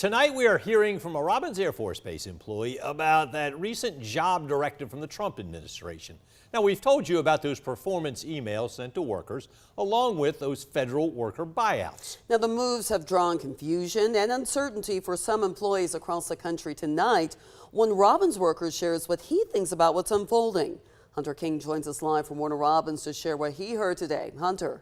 Tonight we are hearing from a Robins Air Force Base employee about that recent job directive from the Trump administration. Now, we've told you about those performance emails sent to workers, along with those federal worker buyouts. Now, the moves have drawn confusion and uncertainty for some employees across the country tonight. One Robins worker shares what he thinks about what's unfolding. Hunter King joins us live from Warner Robins to share what he heard today. Hunter.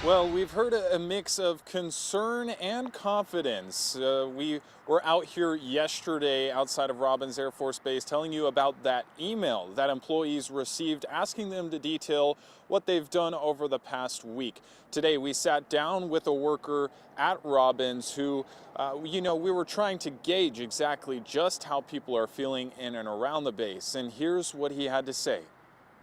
Well, we've heard a mix of concern and confidence. We were out here yesterday outside of Robins Air Force Base telling you about that email that employees received asking them to detail what they've done over the past week. Today, we sat down with a worker at Robins who, we were trying to gauge exactly just how people are feeling in and around the base. And here's what he had to say.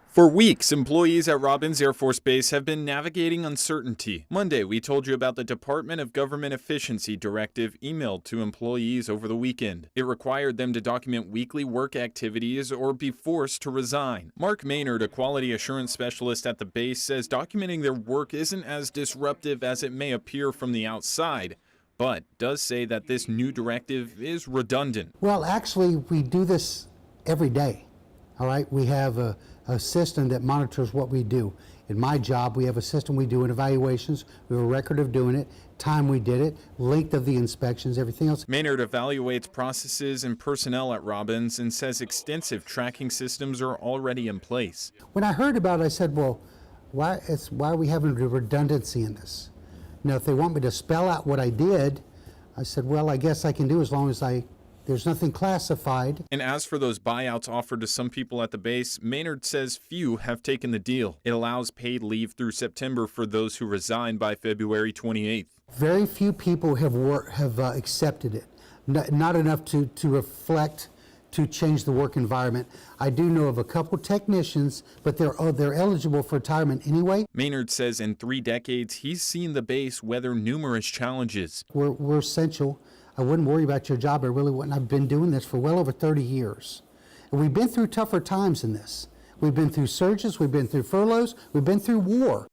For weeks, employees at Robins Air Force Base have been navigating uncertainty. Monday, we told you about the Department of Government Efficiency directive emailed to employees over the weekend. It required them to document weekly work activities or be forced to resign. Mark Maynard, a quality assurance specialist at the base, says documenting their work isn't as disruptive as it may appear from the outside, but does say that this new directive is redundant. Well, actually, we do this every day. All right, we have a system that monitors what we do. In my job, we have a system we do in evaluations. We have a record of doing it, time we did it, length of the inspections, everything else. Maynard evaluates processes and personnel at Robins and says extensive tracking systems are already in place. When I heard about it, I said, well, why are we having a redundancy in this? Now, if they want me to spell out what I did, I said, well, I guess I can do as long as there's nothing classified. And as for those buyouts offered to some people at the base, Maynard says few have taken the deal. It allows paid leave through September for those who resign by February 28th. Very few people have accepted it. Not enough to reflect, to change the work environment. I do know of a couple technicians, but they're eligible for retirement anyway. Maynard says in 3 decades, he's seen the base weather numerous challenges. We're essential. I wouldn't worry about your job. I really wouldn't. I've been doing this for well over 30 years. And we've been through tougher times in this. We've been through surges, we've been through furloughs, we've been through war.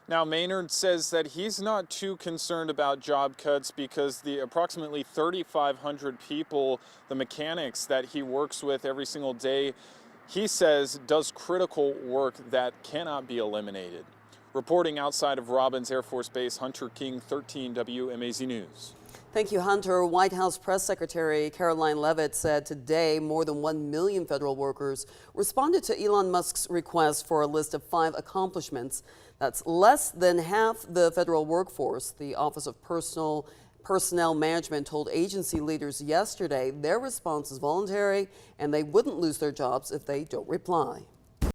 Now, Maynard says that he's not too concerned about job cuts because the approximately 3,500 people, the mechanics that he works with every single day, he says does critical work that cannot be eliminated. Reporting outside of Robins Air Force Base, Hunter King, 13 WMAZ News. Thank you, Hunter. White House Press Secretary Caroline Leavitt said today more than 1 million federal workers responded to Elon Musk's request for a list of 5 accomplishments. That's less than half the federal workforce. The Office of Personnel Management told agency leaders yesterday their response is voluntary and they wouldn't lose their jobs if they don't reply.